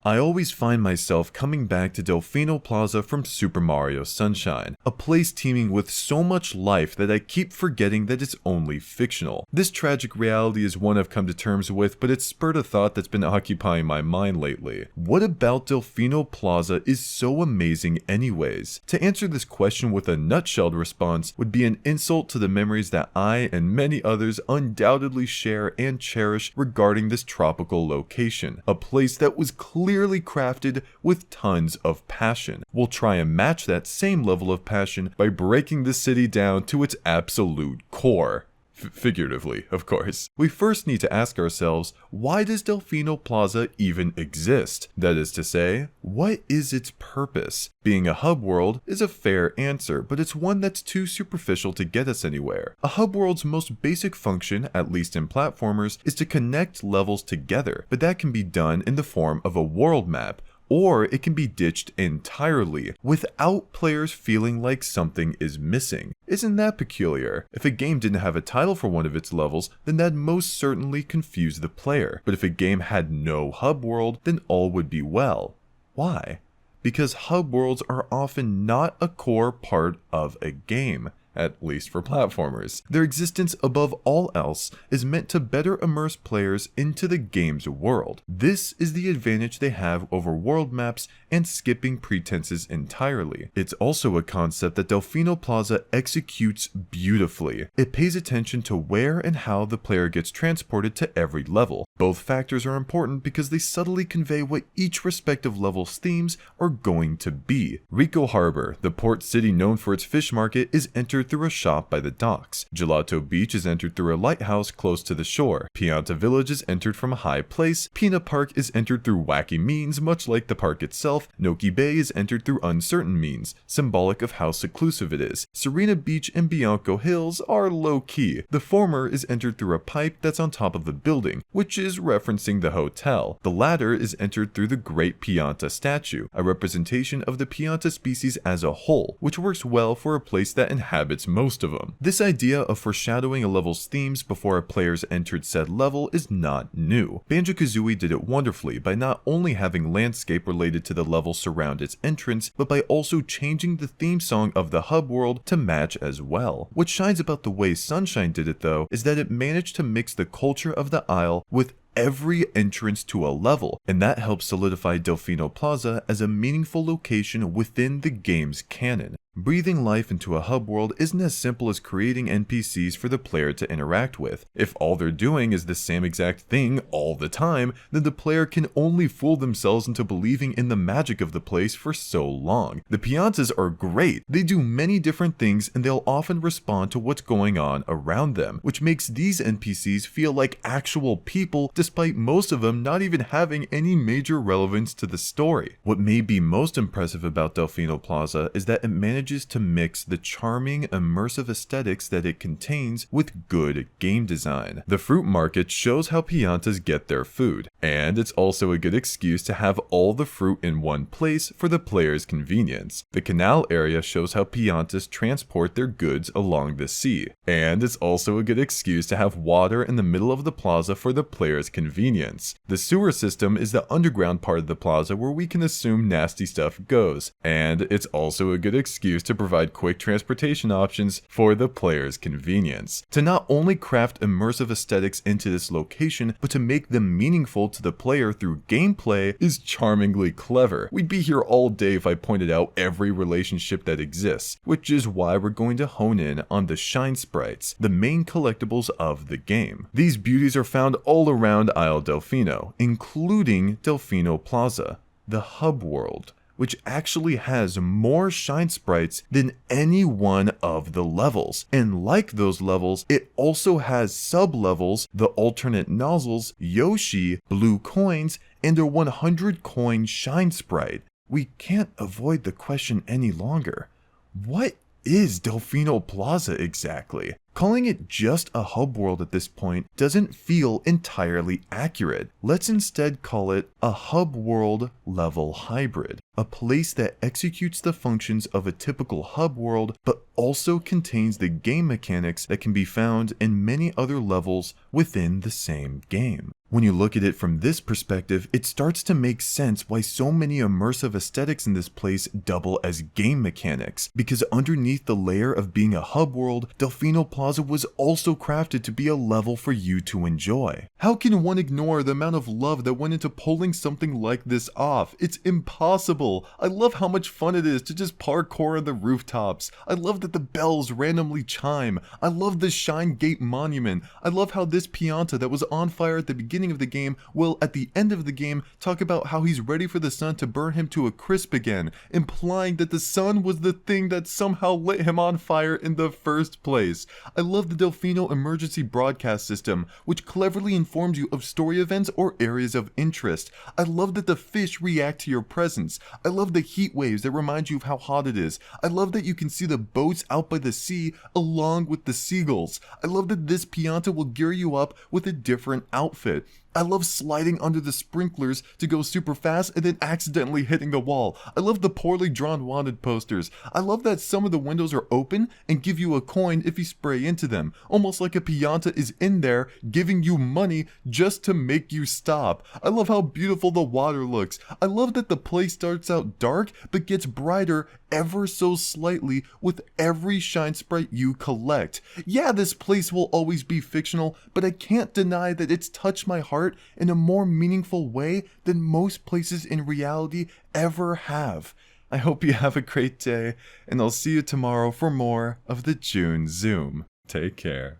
I always find myself coming back to Delfino Plaza from Super Mario Sunshine, a place teeming with so much life that I keep forgetting that it's only fictional. This tragic reality is one I've come to terms with, but it's spurred a thought that's been occupying my mind lately. What about Delfino Plaza is so amazing anyways? To answer this question with a nutshelled response would be an insult to the memories that I and many others undoubtedly share and cherish regarding this tropical location, a place that was clearly crafted with tons of passion. We'll try and match that same level of passion by breaking the city down to its absolute core. Figuratively, of course. We first need to ask ourselves, why does Delfino Plaza even exist? That is to say, what is its purpose? Being a hub world is a fair answer, but it's one that's too superficial to get us anywhere. A hub world's most basic function, at least in platformers, is to connect levels together, but that can be done in the form of a world map, or it can be ditched entirely, without players feeling like something is missing. Isn't that peculiar? If a game didn't have a title for one of its levels, then that'd most certainly confuse the player. But if a game had no hub world, then all would be well. Why? Because hub worlds are often not a core part of a game, at least for platformers. Their existence above all else is meant to better immerse players into the game's world. This is the advantage they have over world maps and skipping pretenses entirely. It's also a concept that Delfino Plaza executes beautifully. It pays attention to where and how the player gets transported to every level. Both factors are important because they subtly convey what each respective level's themes are going to be. Rico Harbor, the port city known for its fish market, is entered through a shop by the docks. Gelato Beach is entered through a lighthouse close to the shore. Pianta Village is entered from a high place. Pina Park is entered through wacky means, much like the park itself. Noki Bay is entered through uncertain means, symbolic of how seclusive it is. Serena Beach and Bianco Hills are low-key. The former is entered through a pipe that's on top of the building, which is referencing the hotel. The latter is entered through the Great Pianta statue, a representation of the Pianta species as a whole, which works well for a place that inhabits most of them. This idea of foreshadowing a level's themes before a player's entered said level is not new. Banjo-Kazooie did it wonderfully by not only having landscape related to the level surround its entrance, but by also changing the theme song of the hub world to match as well. What shines about the way Sunshine did it though, is that it managed to mix the culture of the Isle with every entrance to a level, and that helps solidify Delfino Plaza as a meaningful location within the game's canon. Breathing life into a hub world isn't as simple as creating NPCs for the player to interact with. If all they're doing is the same exact thing all the time, then the player can only fool themselves into believing in the magic of the place for so long. The Piantas are great. They do many different things and they'll often respond to what's going on around them, which makes these NPCs feel like actual people despite most of them not even having any major relevance to the story. What may be most impressive about Delfino Plaza is that it manages to mix the charming, immersive aesthetics that it contains with good game design. The fruit market shows how Piantas get their food, and it's also a good excuse to have all the fruit in one place for the player's convenience. The Canal Area shows how Piantas transport their goods along the sea, and it's also a good excuse to have water in the middle of the plaza for the player's convenience. The sewer system is the underground part of the plaza where we can assume nasty stuff goes, and it's also a good excuse to provide quick transportation options for the player's convenience. To not only craft immersive aesthetics into this location, but to make them meaningful to the player through gameplay is charmingly clever. We'd be here all day if I pointed out every relationship that exists, which is why we're going to hone in on the Shine Sprites, the main collectibles of the game. These beauties are found all around Isle Delfino, including Delfino Plaza, the hub world, which actually has more Shine Sprites than any one of the levels. And like those levels, it also has sub-levels, the alternate nozzles, Yoshi, blue coins, and a 100 coin Shine Sprite. We can't avoid the question any longer. What is Delfino Plaza exactly? Calling it just a hub world at this point doesn't feel entirely accurate. Let's instead call it a hub world level hybrid, a place that executes the functions of a typical hub world but also contains the game mechanics that can be found in many other levels within the same game. When you look at it from this perspective, it starts to make sense why so many immersive aesthetics in this place double as game mechanics, because underneath the layer of being a hub world, Delfino Plaza was also crafted to be a level for you to enjoy. How can one ignore the amount of love that went into pulling something like this off? It's impossible. I love how much fun it is to just parkour on the rooftops. I love that the bells randomly chime. I love the Shine Gate monument. I love how this Pianta that was on fire at the beginning of the game will, at the end of the game, talk about how he's ready for the sun to burn him to a crisp again, implying that the sun was the thing that somehow lit him on fire in the first place. I love the Delfino emergency broadcast system, which cleverly informs you of story events or areas of interest. I love that the fish react to your presence. I love the heat waves that remind you of how hot it is. I love that you can see the boats out by the sea along with the seagulls. I love that this Pianta will gear you up with a different outfit. I love sliding under the sprinklers to go super fast and then accidentally hitting the wall. I love the poorly drawn wanted posters. I love that some of the windows are open and give you a coin if you spray into them, almost like a Pianta is in there giving you money just to make you stop. I love how beautiful the water looks. I love that the place starts out dark but gets brighter ever so slightly with every shine sprite you collect. Yeah, this place will always be fictional, but I can't deny that it's touched my heart in a more meaningful way than most places in reality ever have. I hope you have a great day, and I'll see you tomorrow for more of the June Zoom. Take care.